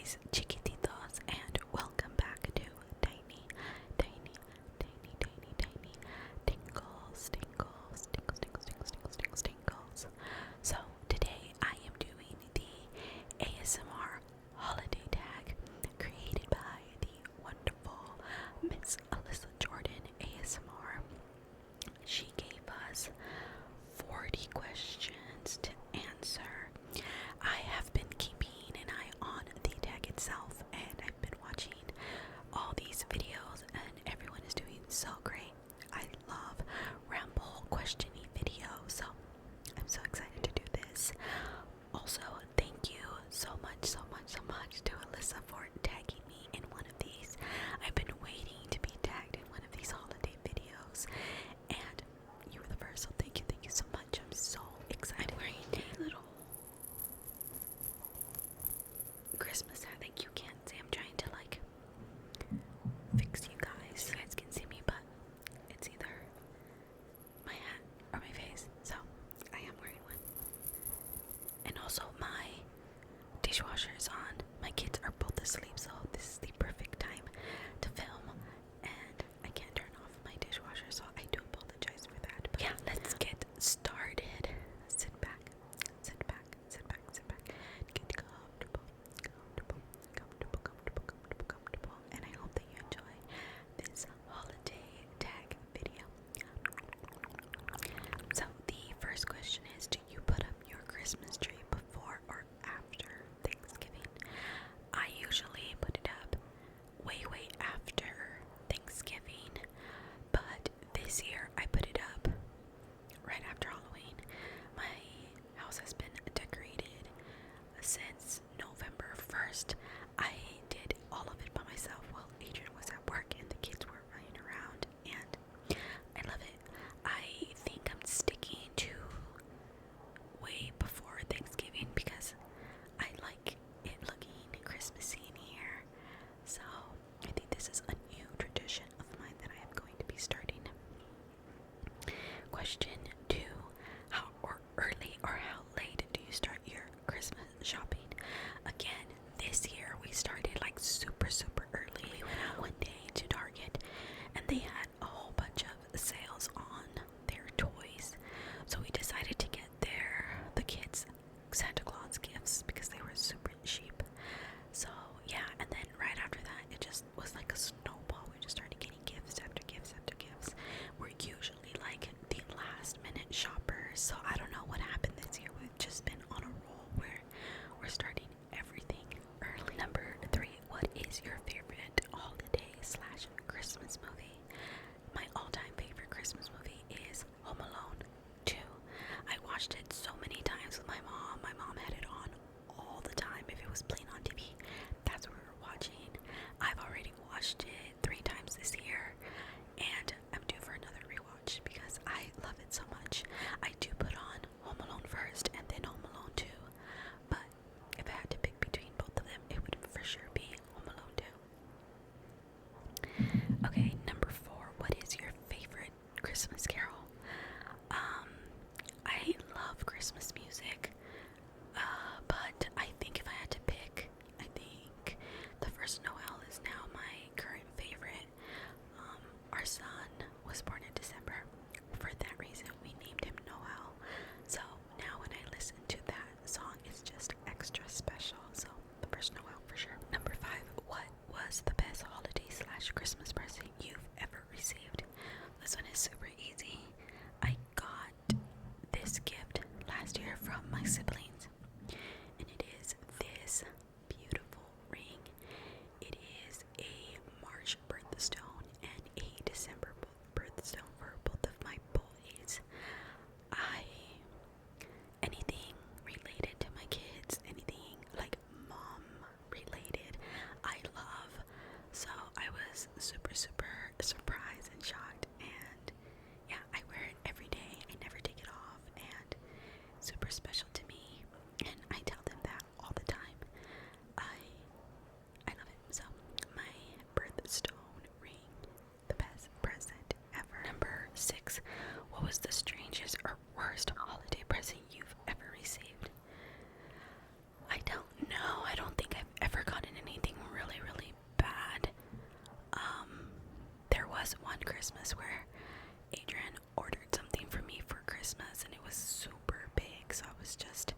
guys, chiquititos, and welcome back to tiny, tiny, tiny, tiny, tiny tingles, tingles, tingles, tingles, tingles, tingles, tingles, tingles. So today I am doing the ASMR holiday tag created by the wonderful Miss Alyssa Jordan ASMR. She gave us 40 questions to answer. I have been keeping an eye on the tag itself, and I've been watching all these videos, and everyone is doing so great. I love ramble questiony videos, so I'm so excited to do this. Also, thank you so much to Alyssa for tagging me in one of these. I've been waiting to be tagged in one of these holiday videos, and you were the first, so thank you so much. I'm so excited. I'm wearing a little Christmas hat. Like, you can't see. I'm trying to like fix you guys. You guys can see me, but it's either my hat or my face. So I am wearing one. And also my dishwasher is on. My kids are both asleep, so this is the perfect time to film. And I can't turn off my dishwasher, so I do apologize for that. But yeah, let's get started. Sit back, sit back, sit back, sit back. Get comfortable, comfortable, comfortable, comfortable, comfortable, comfortable. And I hope that you enjoy this holiday tag video. So the first question is, do you put up your Christmas tree before or after Thanksgiving? I usually put it up way after Thanksgiving, but this year I put it up right after Halloween. My house has been decorated since November 1st. I did all of it by myself while Adrian was at work and the kids were running around, and I love it. I think I'm sticking to way before Thanksgiving because I like it looking Christmassy in here. So I think this is a new tradition of mine that I am going to be starting. Question 2. How early or how late do you start your Christmas shopping? Again, this year we started like super early. We went out one day to Target and they had a whole bunch of sales on their toys. So we decided to get the kids Santa Claus gifts because they were super cheap. So yeah, and then right after that it just was like a snowball. We just started getting gifts after gifts after gifts. We're usually like the last minute shoppers, so I don't know what happened this year. We've just been on a roll where we're starting everything early. Number 3, what is your favorite holiday/Christmas movie? My all-time favorite Christmas movie is Home Alone 2. I watched it so many times with my mom. My mom had it on all the time. If it was playing on TV, that's what we were watching. I've already watched it 3 times this year, and I'm due for another rewatch because I love it so much. I do put on Home Alone first and then Home Alone 2, but if I had to pick between both of them, it would for sure be Home Alone 2. Okay, number 4, what is your favorite Christmas carol? I love Christmas music, but I think if I had to pick, I think The First Noel is now my current favorite. Our son was born in December. For that reason, we named him Noel. So now when I listen to that song, it's just extra special. So The First Noel for sure. Number 5, what was the best holiday/Christmas present you've ever received? This one is super easy. I got this gift last year from my siblings, and it is this beautiful ring. It is a March birthstone and a December birthstone for both of my boys. Anything related to my kids, anything like mom related, I love. So I was super surprised and shocked, and yeah, I wear it every day. I never take it off, and super special to me. Christmas where Adrian ordered something for me for Christmas and it was super big, so I was just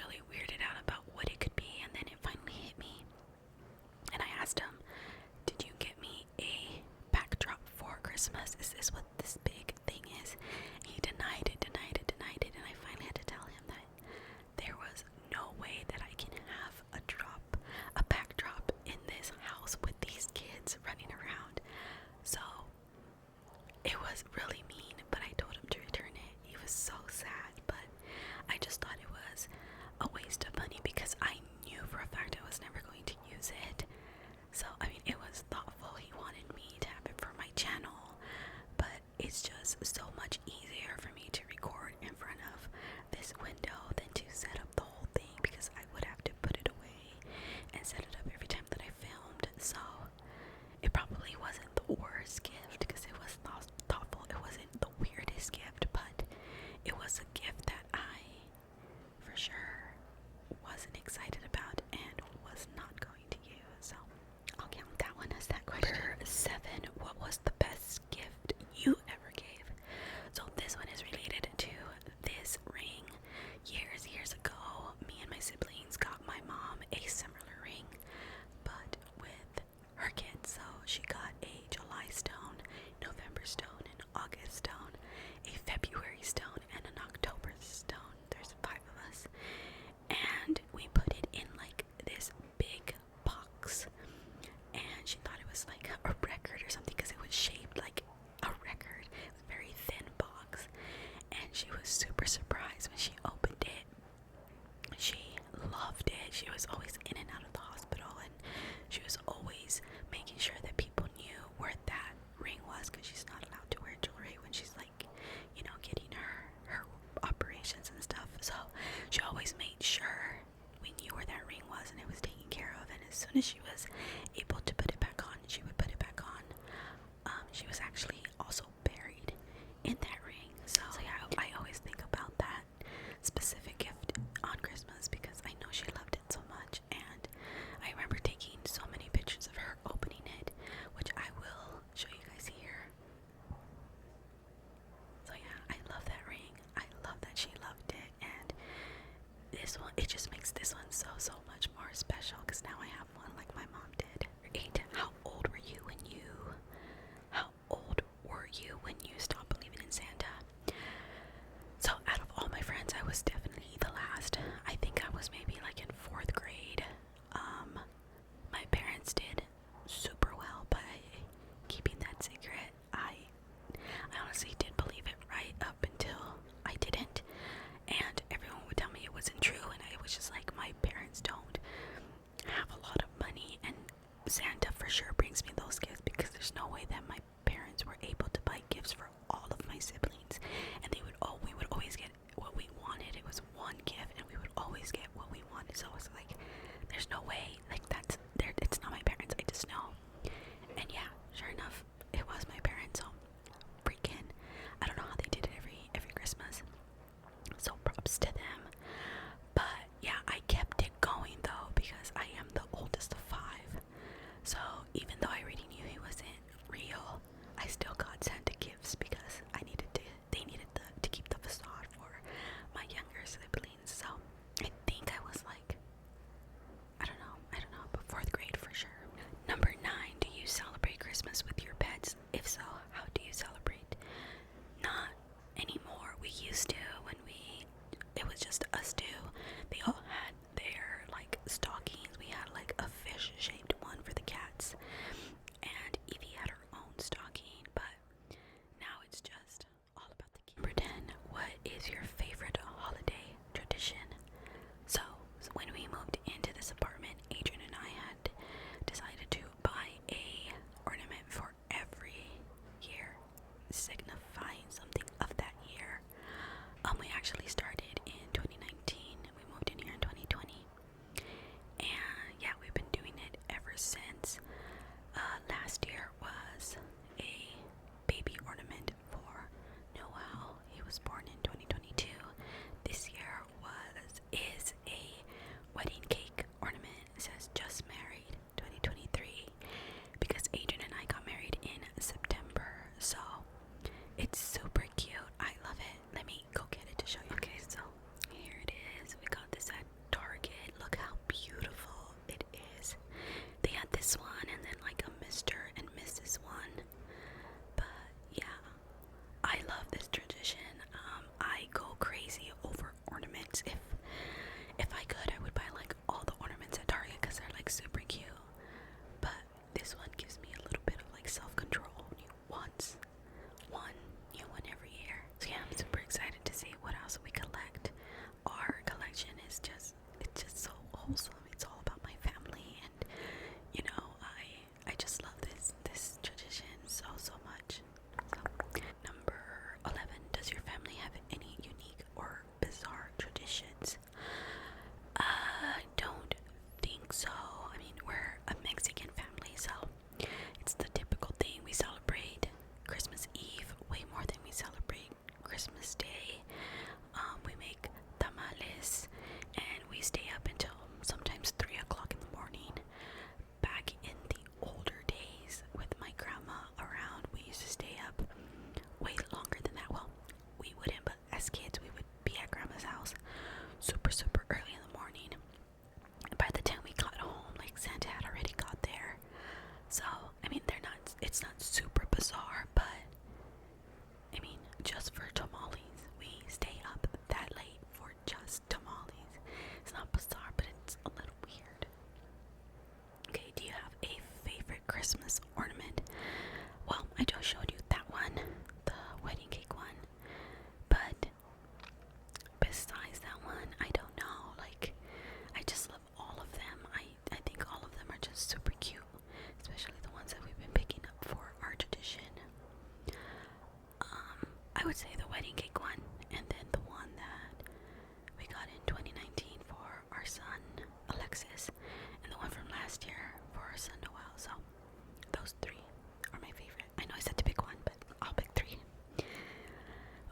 really weirded out about what it could be, and then it finally hit me. And I asked him, "Did you get me a backdrop for Christmas? Is this what this big thing is?" He denied it, and I finally had to tell him that there was no way that I can have a backdrop in this house with these kids running around. So it was really mean, but I told him to return it. He was so sad, but I just thought it was a waste of money because I knew for a fact I was never going to use it. So, I mean, it was thoughtful. He wanted me to have it for my channel, but it's just so much easier for me to record in front of this window than to set up the whole thing, because I would have to put it away and set it up every time that I filmed. So it probably wasn't the worst gift because it was thoughtful. It wasn't the weirdest gift, but it was a gift that I for sure wasn't excited about and was not going to use. So I'll count that one as that question. Number 7, what was the best gift you ever gave? So this one is related to this ring. Years ago, me and my siblings got my mom a similar ring, but with her kids. So she got a July stone, November stone, an August stone, a February stone, and an October stone. There's 5 of us. And we put it in like this big box, and she thought it was like a record or something because it was shaped like a record. It was a very thin box, and she was super surprised when she opened it. She loved it. She was always in and out of the hospital, and she was always making sure that people knew where that ring was, because she's not allowed to wear jewelry when she's like, getting her operations and stuff. So she always made sure we knew where that ring was and it was taken care of. And as soon as she was able to put it back on, she would put it back on. She was actually also buried in that ring. So yeah, I always think about that specific gift on Christmas because I know she loved it so much, and I remember taking so many pictures of her opening it, which I will show you guys here. So yeah, I love that ring. I love that she loved it, and this one, it just makes this one so much more special because now I have one like my mom did. 8, how old were you when you stopped believing in Santa? So out of all my friends, I was definitely the last. I think I was maybe like in 4th grade. My parents did super well by keeping that secret. I honestly did believe it right up until I didn't, and everyone would tell me it wasn't true, and I was just like, my parents don't have a lot of money, and Santa for sure brings me those gifts because there's no way that my parents were able to buy gifts for all of my siblings, and we would always get what we wanted. It was one gift, and we would always get what we wanted. So it's like, there's no way, like it's not my parents. I just know. And yeah, sure enough, it was my parents. So freaking, I don't know how they did it every Christmas. So props to them. But yeah, I kept it going though because I am the oldest of 5. So even though I already knew he wasn't real, I still got Santa gifts because they needed to keep the facade for my younger siblings. So I think I was like, I don't know, but 4th grade for sure. Number 9, do you celebrate Christmas with your pets? If so, how do you celebrate? Not anymore. We used to when it was just us 2. They all had their like stockings. We had like a fish shaped one for the cats, and Evie had her own stocking, but now it's just all about the kids. Number 10, what is your favorite holiday tradition? So when we moved into this apartment, Adrian and I had decided to buy a ornament for every year, signifying something of that year. We actually started in 2019 and we moved in here in 2020, and yeah, we've been doing it ever since. Last year was a baby ornament for Noel. He was born in 2022. This year is a wedding cake ornament. It says just married 2023 because Adrian and I got married in Christmas Day. We make tamales and we stay up until sometimes 3 o'clock in the morning. Back in the older days with my grandma around, we used to stay up way longer than that. Well, we wouldn't, but as kids we would be at grandma's house super early in the morning. And by the time we got home, like Santa had already got there. So, I mean, it's not super bizarre, but I mean, just for tamales, we stay up that late for just tamales. It's not bizarre, but it's a little weird. Okay, do you have a favorite Christmas ornament? Well, I just showed you that one, the wedding cake one. But besides that one, I don't know. Like, I just love all of them. I think all of them are just super cute, especially the ones that we've been picking up for our tradition. I would say the wedding cake one, and then the one that we got in 2019 for our son Alexis, and the one from last year for our son Noel. So those three are my favorite. I know I said to pick one, but I'll pick three.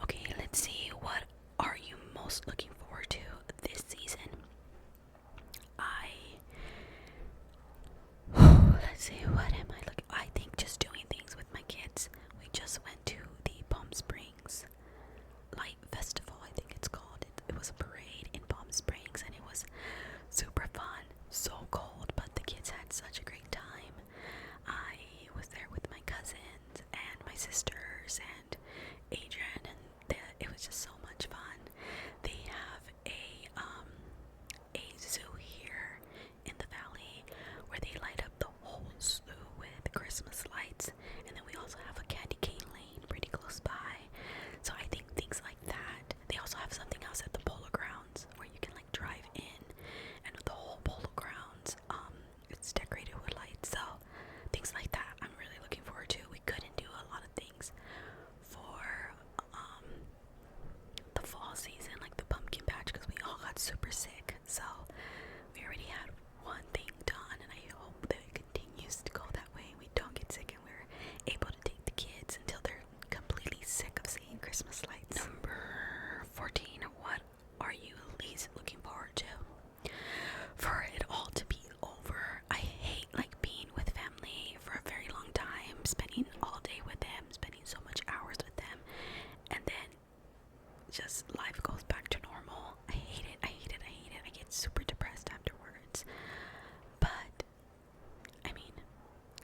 Okay, let's see. What are you most looking forward to this season? Let's see, what am I looking? I think just doing things with my kids. We just went to the Palm Springs Light Festival, I think it's called. It was a parade in Palm Springs, and it was super fun. So cold, but the kids had such a great time. I was there with my cousins and my sisters and Adrian, and it was just so much fun. They have a zoo here in the valley where they light up the whole zoo with Christmas lights, and then we also have a candy cane lane pretty close by. So I think things like that. They also have something else at the polo grounds where you can like drive in, and the whole polo grounds it's decorated with lights. So things like that I'm really looking forward to. We couldn't do a lot of things for the fall season, like the pumpkin patch, because we all got super sick. So we already had one thing done, and I hope that it continues to go that way. We don't get sick, and we're able to take the kids until they're completely sick of seeing Christmas lights. Number 14. What are you least looking forward to? For it all to be over. I hate like being with family for a very long time, spending all day with them, spending so much hours with them, and then just life goes back to normal. I hate it. I get super depressed afterwards. But I mean,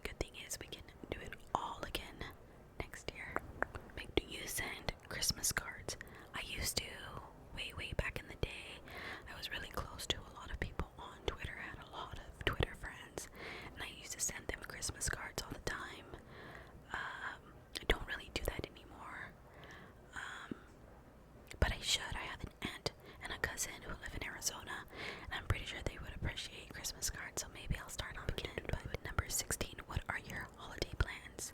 good thing is we can do it all again next year. Like, do you send Christmas cards? I used to way back in the day. I was really close to a lot of people on Twitter. I had a lot of Twitter friends, and I used to send them Christmas cards all the time. I don't really do that anymore. But I should. I have an aunt and a cousin who live in Arizona, and I'm pretty sure they would appreciate Christmas cards, so maybe I'll start off again. But number 16, what are your holiday plans?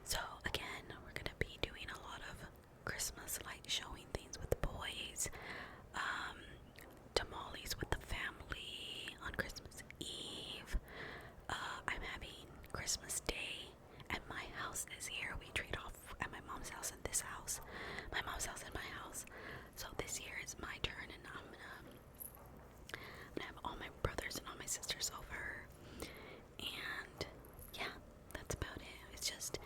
So again, we're gonna be doing a lot of Christmas light showing things with the boys, tamales with the family on Christmas Eve. I'm having Christmas Day at my house this year. We trade off at my mom's house and this house. My mom's house and my house. So this year is my turn, and I'm gonna have all my brothers and all my sisters over. And yeah, that's about it. It's just,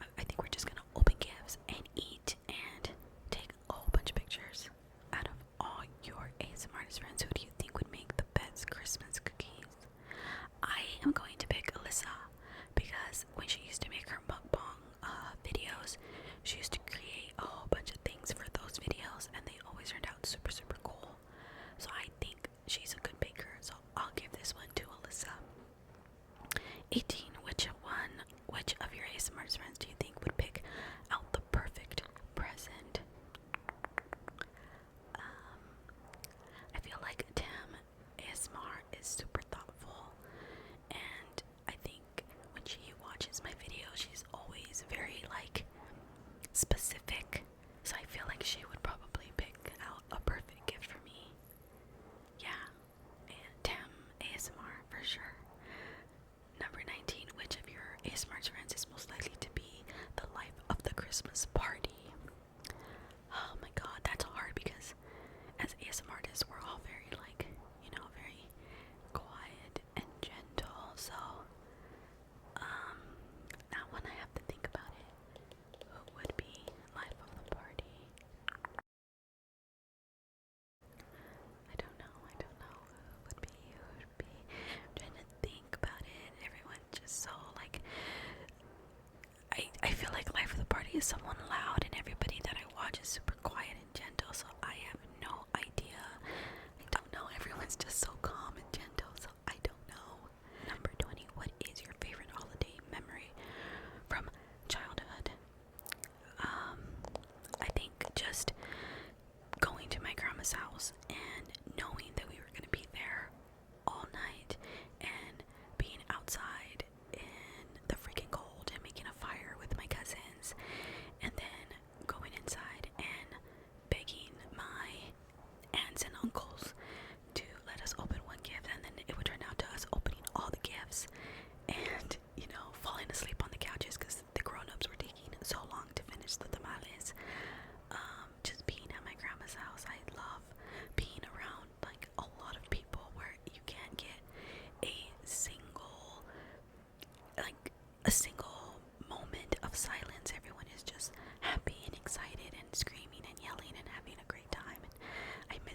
I think we're just gonna open gifts and eat and take a whole bunch of pictures. Out of all your ASMR artist friends, who do you think would make the best Christmas cookies? I am going to pick Alyssa, because when she used to make her mukbang videos, she used to create a whole bunch of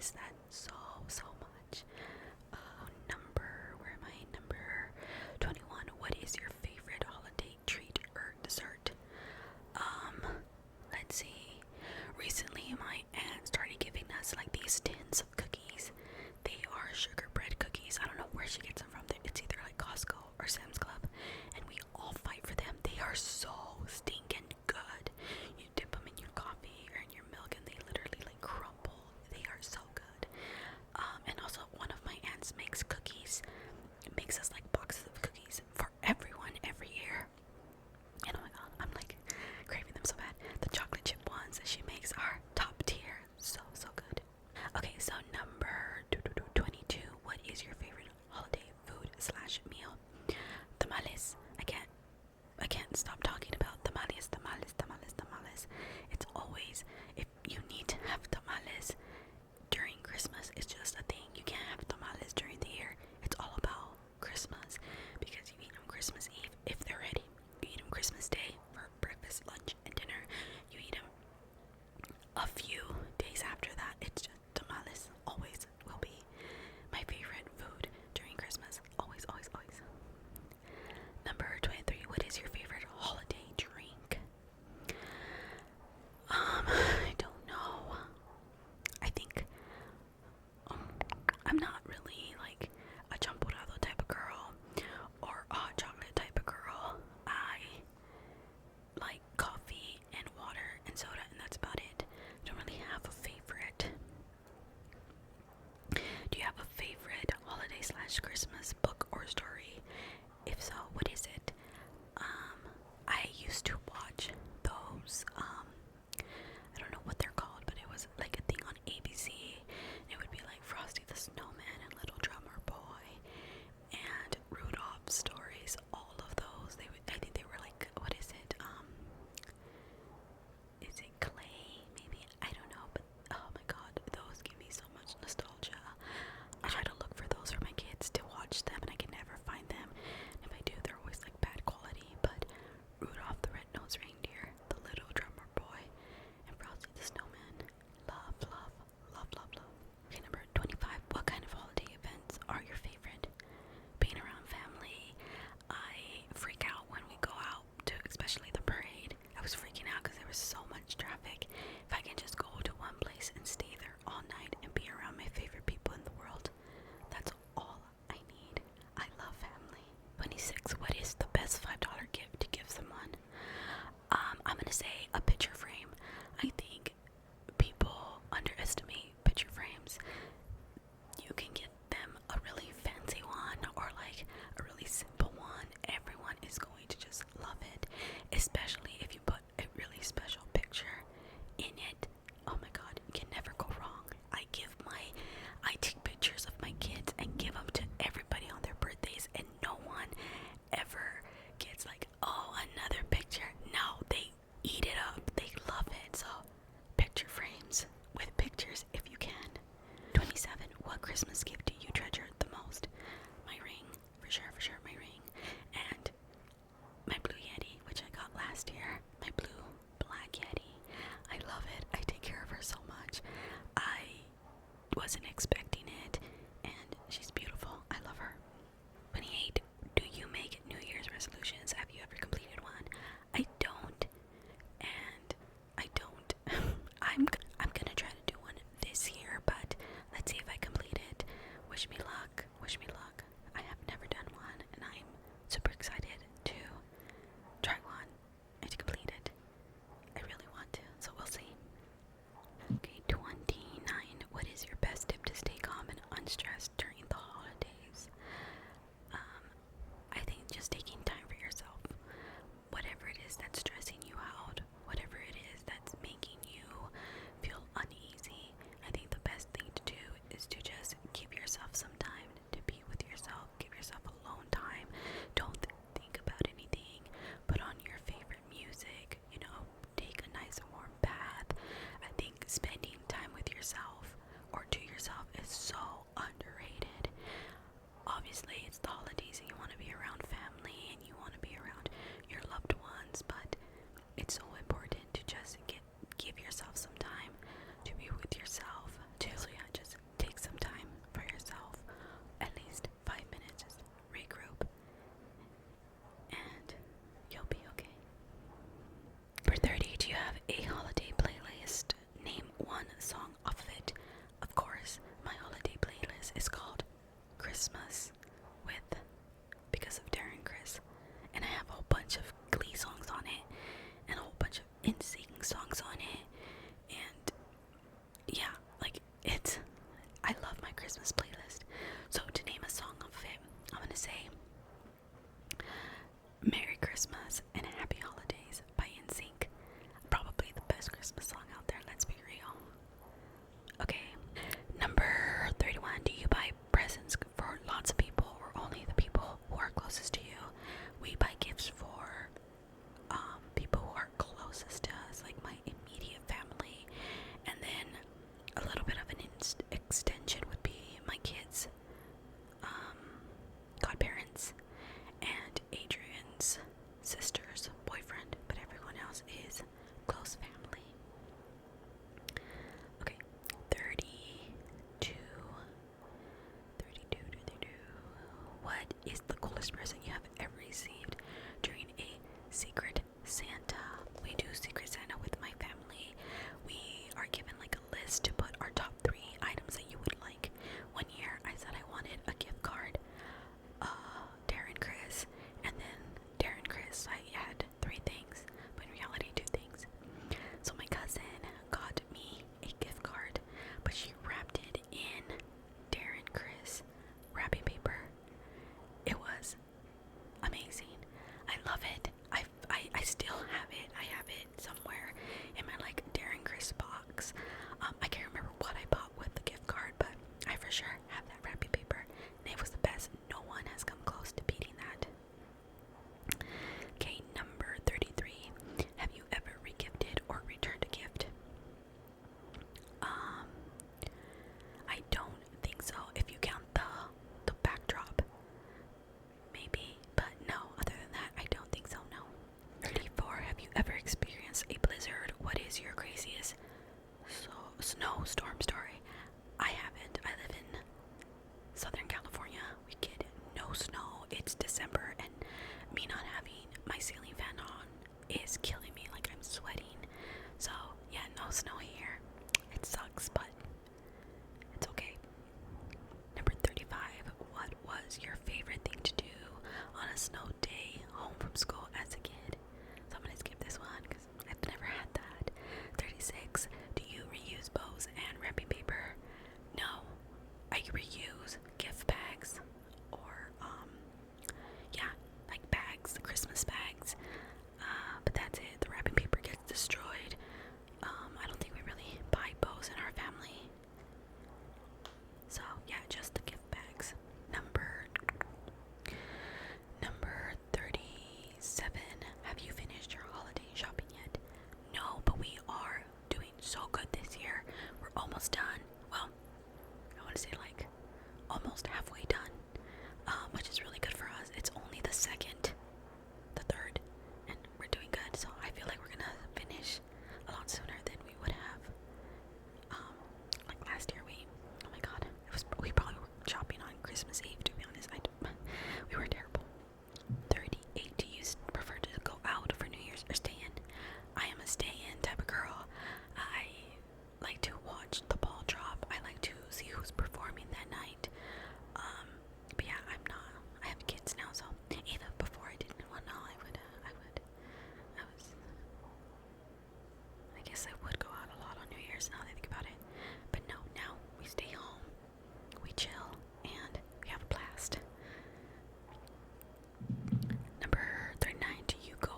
miss that so much. Where am I? Number 21. What is your favorite holiday treat or dessert? Let's see. Recently, my aunt started giving us like these tins of cookies. They are sugar bread cookies. I don't know where she gets them from. It's either like Costco or Sam's Club, and we all fight for them. They are so stinking good. You dip them in your coffee or in your milk, and they literally like crumble. They are so good. So, snowstorm story. I haven't. I live in Southern California. We get no snow. It's December, and me not having my ceiling fan on is killing me. Like, I'm sweating. So, yeah, no snow here. It sucks, but it's okay. Number 35. What was your favorite thing to do on a snow day home from school as a kid? So I'm gonna skip this one because I've never had that. 36. Do you reuse bows and wrapping paper? No. I reuse gift bags or yeah, like bags, Christmas bags. But that's it. The wrapping paper gets destroyed. I don't think we really buy bows in our family. So yeah, just the gift bags. Number 37. Have you finished your holiday shopping yet? No, but we are doing so good this year. We're almost done. Well, I want to say like almost halfway done, which is really good for us. It's only the second, the third, and we're doing good. So I feel like we're gonna finish a lot sooner than we would have. Like last year, oh my god, we probably were shopping on Christmas Eve. To be honest, we were terrible. 38. Do you prefer to go out for New Year's or stay in? I am a stay-in type of girl. I like to watch the ball drop. I like to see who's performing that night. But yeah, I have kids now, so even before I didn't want to know, I guess I would go out a lot on New Year's now that I think about it. But no, now we stay home, we chill, and we have a blast. Number 39, do you go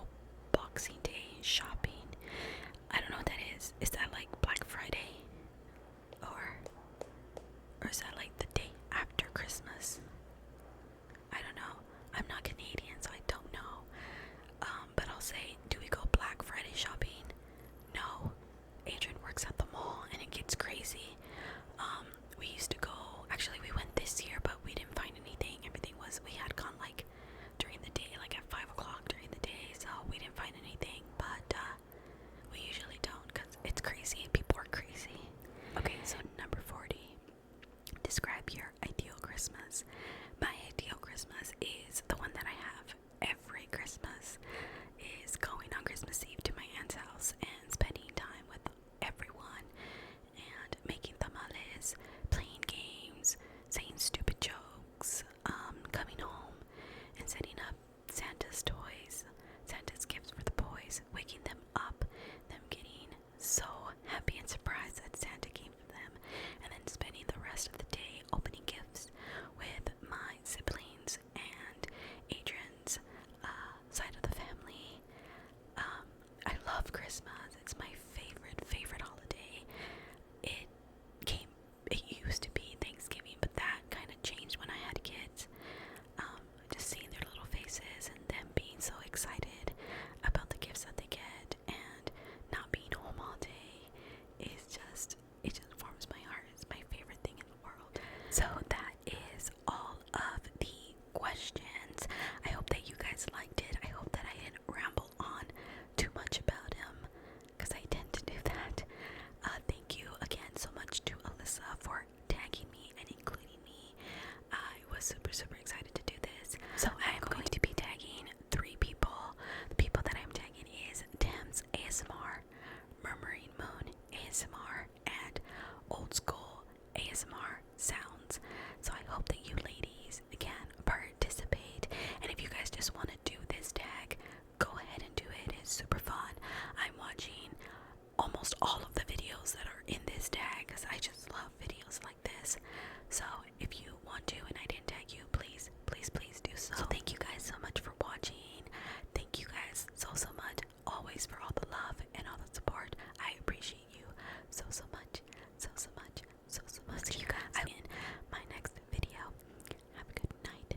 Boxing Day shopping? I don't know what that is. Is that like Black Friday? Or is that like the day after Christmas? I don't know. I'm not Canadian, so I don't know. But I'll say, do we go Black Friday shopping? No. Adrian works at the mall and it gets crazy. We used to go, actually we went this year, but we didn't find anything. We had gone like during the day, like at 5 o'clock during the day, so we didn't find anything, but we usually don't because it's crazy and people are crazy. Okay, so number 40. Describe your ideal Christmas. My ideal Christmas is the one that I have every Christmas, is going on Christmas Eve to my aunt's house and spending time with everyone and making tamales, playing games, saying stupid jokes, coming home and setting up Santa's toys, Santa's gifts for the boys, waking them up, them getting so happy and surprised that Santa came for them, and then spending the rest of the day opening gifts with my siblings and Adrian's side of the family. I love Christmas. It's my favorite holiday. It used to be Thanksgiving, but that kind of changed when I had kids. Just seeing their little faces and them being so excited about the gifts that they get and not being home all day it just warms my heart. It's my favorite thing in the world. So that is all of the questions. I hope that you guys liked it. I hope that I didn't ramble on too much about him because I tend to do that. Thank you again so much to Alyssa for tagging me and including me. I was super excited to do this. So I am going to be tagging 3 people. The people that I'm tagging is Thames ASMR, Murmuring Moon ASMR, and Old School ASMR Sounds. So I hope that you ladies again participate, and if you guys just want to do this tag, go ahead and do it. It's super fun. I'm watching almost all of the videos that are in this tag because I just love videos like this. So if you want to and I didn't tag you, please do so. So thank you guys so much for watching. Thank you guys so much always for all the love and all the support. I appreciate you so much. See you guys in my next video. Have a good night.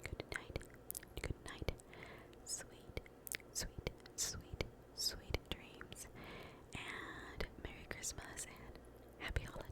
Good night. Sweet dreams. And Merry Christmas and Happy Holidays.